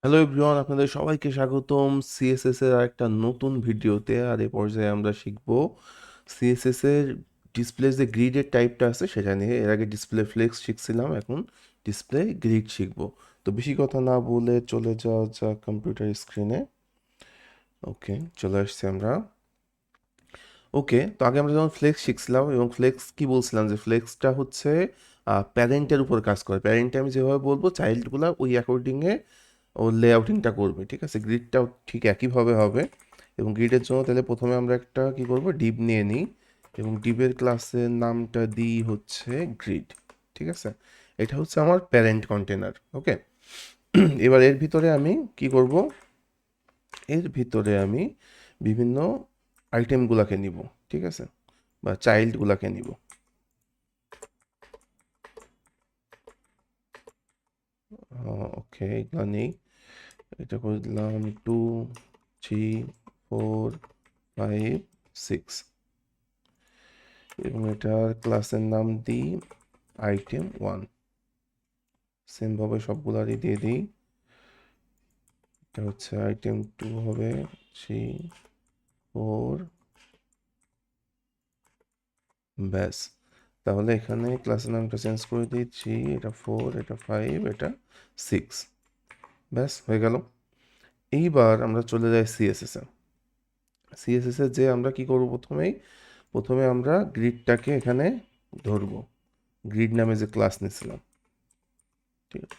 Hello everyone, আপনাদের সবাইকে স্বাগতম সিএসএস এর আরেকটা নতুন ভিডিওতে। আর এই পর্যায়ে আমরা শিখব সিএসএস এর ডিসপ্লে যে গ্রিডের টাইপটা আছে সেটা নিয়ে। এর আগে ডিসপ্লে ফ্লেক্স শিখছিলাম, এখন ডিসপ্লে গ্রিড শিখব। তো বেশি কথা না বলে চলে যাওয়া যাক কম্পিউটার স্ক্রিনে। ওকে, চলে আসছি আমরা। ওকে, তো আগে আমরা যখন ফ্লেক্স শিখছিলাম এবং ফ্লেক্স কি বলছিলাম যে ফ্লেক্সটা হচ্ছে প্যারেন্টের উপর কাজ করে। প্যারেন্টে আমি যেভাবে বলবো চাইল্ডগুলা ওই অ্যাকর্ডিংয়ে ও লেআউটিংটা করবে, ঠিক আছে। গ্রিডটাও ঠিক একইভাবে হবে। এবং গ্রিডের জন্য তাহলে প্রথমে আমরা একটা কি করব, ডিভ নিয়ে নিই এবং ডিভের ক্লাসের নামটা দিই হচ্ছে গ্রিড, ঠিক আছে। এটা হচ্ছে আমার প্যারেন্ট কন্টেনার। ওকে, এবার এর ভিতরে আমি কি করব, এর ভিতরে আমি বিভিন্ন আইটেমগুলোকে নিব, ঠিক আছে, বা চাইল্ডগুলোকে নিব। ওকে, এগুলো নেই। এটা করে দিলাম 2, 3, 4, 5, 6 এবং এটার ক্লাসের নাম দিই item1। সেমভাবে সবগুলারই দিয়ে দিই। এটা হচ্ছে item2 হবে 3, 4, ব্যাস। তাহলে এখানে ক্লাসের নামটা চেঞ্জ করে দিই 3, এটা 4, এটা 5, এটা 6। ব্যাস হয়ে গেল। এইবার আমরা চলে যাই সিএসএস এ। সিএসএস এ যে আমরা কি করব, প্রথমে আমরা গ্রিডটাকে এখানে ধরবো। গ্রিড নামে যে ক্লাস নিয়েছিলাম, ঠিক আছে।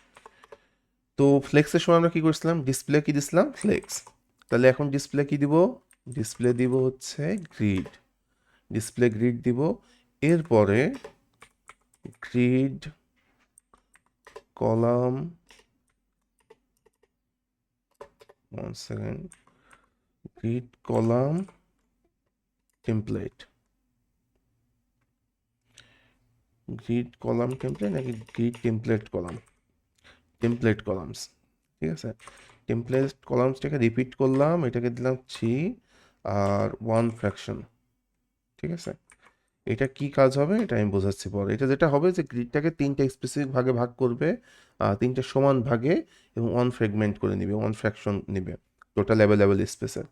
তো ফ্লেক্সের সময় আমরা কি করছিলাম, ডিসপ্লে কি দিছিলাম, ফ্লেক্স। তাহলে এখন ডিসপ্লে কি দিব, ডিসপ্লে দিব হচ্ছে গ্রিড, ডিসপ্লে গ্রিড দিব। এরপরে grid column, 1 second, grid column template, grid column template নাকি grid template column, template columns, ঠিক আছে। টেমপ্লেট কলামসটাকে রিপিট করলাম, এটাকে দিলাম 3 আর 1 ফ্র্যাকশন, ঠিক আছে। এটা কি কাজ হবে এটা আমি বোঝাচ্ছি পরে। এটা যেটা হবে যে গ্রিডটাকে 3টা স্পেসিফিক ভাগে ভাগ করবে, 3টা সমান ভাগে, এবং 1 ফ্র্যাগমেন্ট করে নিবে, 1 ফ্র্যাকশন নিবে টোটাল অ্যাভেলেবল স্পেসের।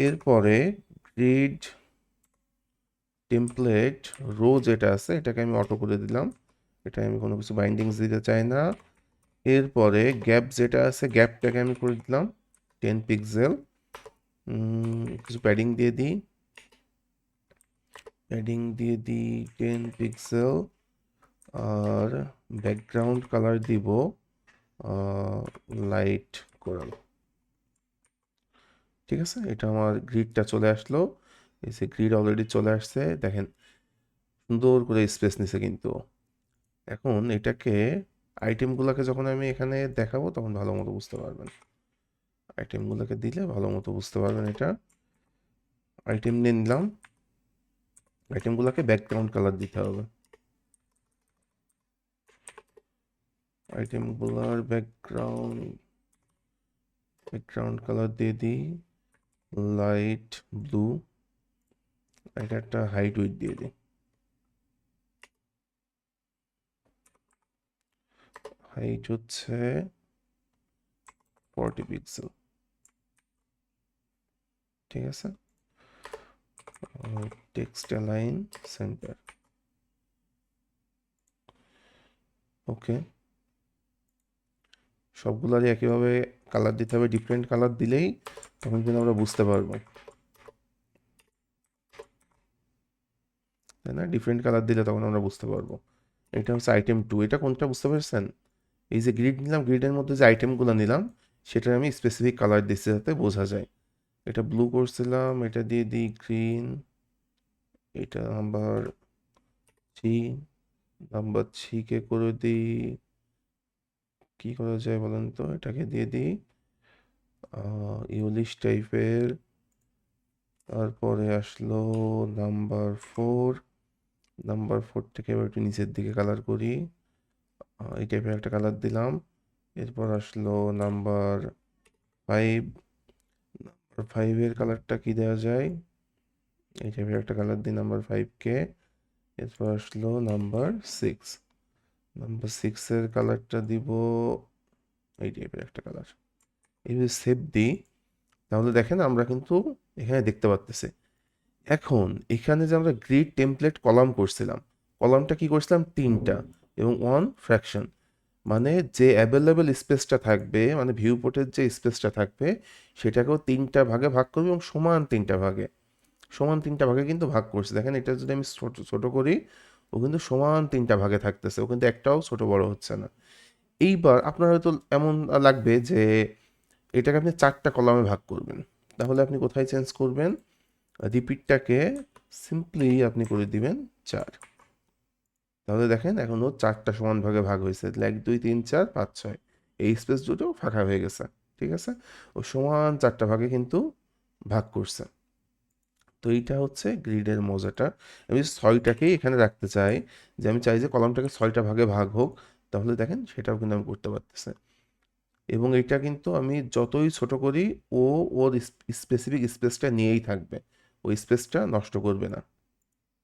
এরপরে গ্রিড টেমপ্লেট রো যেটা আছে এটাকে আমি অটো করে দিলাম, এটা আমি কোনো কিছু বাইন্ডিংস দিতে চাই না। এরপরে গ্যাপ যেটা আছে গ্যাপটাকে আমি করে দিলাম 10 পিক্সেল। কিছু প্যাডিং দিয়ে দিই, প্যাডিং দিয়ে দিই 10 পিক্সেল। আর ব্যাকগ্রাউন্ড কালার দিব লাইট কোরাল, ঠিক আছে। এটা আমার গ্রিডটা চলে আসলো। এই যে গ্রিড অলরেডি চলে আসছে, দেখেন সুন্দর করে স্পেস নিছে কিন্তু। এখন এটাকে আইটেমগুলোকে যখন আমি এখানে দেখাবো তখন ভালো মতো বুঝতে পারবেন, আইটেমগুলোকে দিলে ভালো মতো বুঝতে পারবেন। এটা আইটেম নিয়ে নিলাম, আইটেমগুলোকে ব্যাকগ্রাউন্ড কালার দিতে হবে। আইটেমগুলোর ব্যাকগ্রাউন্ড কালার দিয়ে দিই লাইট ব্লু। এটা একটা হাইট উইডথ দিয়ে দিই, হাইট হচ্ছে 40 পিক্সেল, ঠিক আছে। টেক্সট অ্যালাইন সেন্টার, ওকে। সবগুলোরই একইভাবে কালার দিতে হবে, ডিফারেন্ট কালার দিলেই তখন কিন্তু আমরা বুঝতে পারবো, তাই না। ডিফারেন্ট কালার দিলে তখন আমরা বুঝতে পারবো। এটা হচ্ছে item2, এটা কোনটা বুঝতে পারছেন। এই যে গ্রিড নিলাম, গ্রিডের মধ্যে যে আইটেমগুলো নিলাম সেটার আমি স্পেসিফিক কালার দিচ্ছি যাতে বোঝা যায়। এটা ব্লু করছিলাম, এটা দিয়ে দিই গ্রিন, এটা থ্রি নাম্বার 3কে করে দিই, কি করা যায় বলেন তো, এটাকে দিয়ে দিই ইউলিশ টাইপের। তারপরে আসলো নাম্বার 4, নাম্বার 4 থেকে এবার একটু নিচের দিকে কালার করি, এই টাইপের একটা কালার দিলাম। এরপর আসলো নাম্বার 5, নাম্বার 5-এর কালারটা কি দেওয়া যায়, এই টাইপের একটা কালার দিই নাম্বার 5কে। এরপর আসলো নাম্বার 6, নাম্বার 6-এর কালারটা দিব এই টাইপের একটা কালার। এই যদি সেভ দিই তাহলে দেখেন আমরা কিন্তু এখানে দেখতে পাচ্তেছি। এখন এখানে যে আমরা গ্রিড টেমপ্লেট কলাম করছিলাম, কলামটা কি করছিলাম 3টা এবং 1 ফ্র্যাকশন, মানে যে অ্যাভেলেবল স্পেসটা থাকবে, মানে ভিউ পোর্টের যে স্পেসটা থাকবে সেটাকেও 3টা ভাগে ভাগ করবে এবং সমান তিনটা ভাগে কিন্তু ভাগ করছে। দেখেন এটা যদি আমি ছোট ছোট করি, ও কিন্তু সমান 3টা ভাগে থাকতেছে, ও কিন্তু একটাও ছোট বড় হচ্ছে না। এইবার আপনার হয়তো এমন লাগবে যে এটাকে আপনি 4টা কলামে ভাগ করবেন, তাহলে আপনি কোথায় চেঞ্জ করবেন? রিপিটটাকে সিম্পলি আপনি করে দিবেন 4। তাহলে দেখেন এখন ও 4টা সমান ভাগে ভাগ হয়েছে, 1 2 3 4 5 6, এই স্পেস দুটো ফাঁকা হয়ে গেছে। ঠিক আছে, ও সমান 4টা ভাগে কিন্তু ভাগ করছে। তো এইটা হচ্ছে গ্রিডের মজাটা। আমি যদি 6টাকেই এখানে রাখতে চাই, যে আমি চাই যে কলামটাকে 6টা ভাগে ভাগ হোক, তাহলে দেখেন সেটাও কিন্তু আমি করতে পারতেছি। এবং এটা কিন্তু আমি যতই ছোট করি, ও ওর স্পেসিফিক স্পেসটা নিয়েই থাকবে, ওই স্পেসটা নষ্ট করবে না।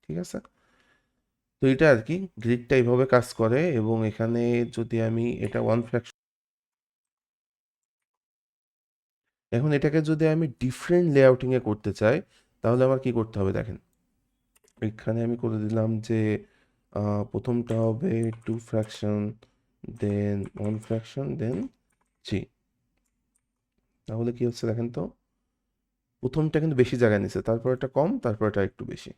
ঠিক আছে, তো এটা আর কি গ্রিডটা এইভাবে কাজ করে। এবং এখানে যদি আমি এটা ওয়ান ফ্র্যাকশন, এখন এটাকে যদি আমি ডিফারেন্ট লেআউটিংয়ে করতে চাই, তাহলে আমার কি করতে হবে দেখেন। এখানে আমি করে দিলাম যে প্রথমটা হবে 2 ফ্র্যাকশন, দেন 1 ফ্র্যাকশন, দেন 3। তাহলে কি হচ্ছে দেখেন তো, প্রথমটা কিন্তু বেশি জায়গা নিছে, তারপর এটা কম, তারপর এটা একটু বেশি।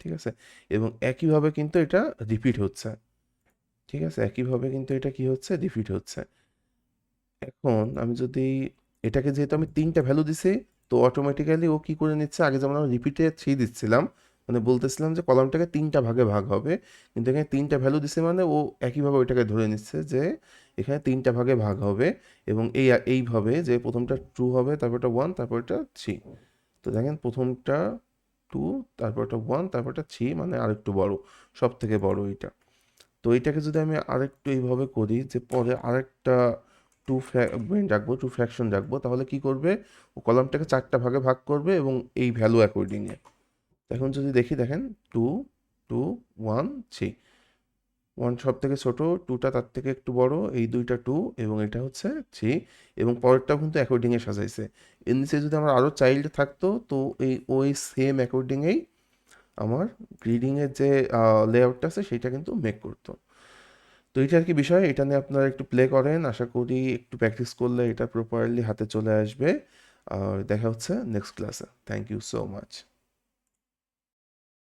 ঠিক আছে, এবং একইভাবে কিন্তু এটা রিপিট হচ্ছে। ঠিক আছে, একইভাবে কিন্তু এটা কি হচ্ছে, রিপিট হচ্ছে। এখন আমি যদি এটাকে, যেহেতু আমি 3টা ভ্যালু দিছি, তো অটোমেটিক্যালি ও কি করে নিচ্ছে, আগে যেমন আমরা রিপিটে 3 দিচ্ছিলাম, মানে বলতেছিলাম যে কলামটাকে 3টা ভাগে ভাগ হবে, কিন্তু এখানে 3টা ভ্যালু দিছে মানে ও একইভাবে ওইটাকে ধরে নিচ্ছে যে এখানে 3টা ভাগে ভাগ হবে। এবং এইভাবে যে প্রথমটা 2 হবে, তারপরটা 1, তারপরটা 3। তো দেখেন প্রথমটা 2, তারপরটা 1, তারপরটা 3, মানে আরেকটু বড়, সব থেকে বড় এইটা। তো এটাকে যদি আমি আরেকটু এইভাবে করি যে পরে আরেকটা রাখবো, 2 ফ্র্যাকশন রাখবো, তাহলে কি করবে, ও কলামটাকে 4টা ভাগে ভাগ করবে এবং এই ভ্যালু অ্যাকর্ডিংয়ে। এখন যদি দেখি দেখেন 2 2 1 3, 1 সব থেকে ছোট, 2টা তার থেকে একটু বড়, এই দুইটা 2 এবং এটা হচ্ছে 3। এবং পরেরটাও কিন্তু অ্যাকর্ডিংয়ে সাজাইছে। এর নিচে যদি আমার আরও চাইল্ড থাকতো, তো ওই সেম অ্যাকর্ডিংয়েই আমার গ্রিডিংয়ের যে লেআউটটা আছে সেটা কিন্তু মেক করতো। তো এটা আর কি বিষয়, এটা নিয়ে আপনারা একটু প্লে করেন, আশা করি একটু প্র্যাকটিস করলে এটা প্রপারলি হাতে চলে আসবে। আর দেখা হচ্ছে নেক্সট ক্লাসে। Thank you so much.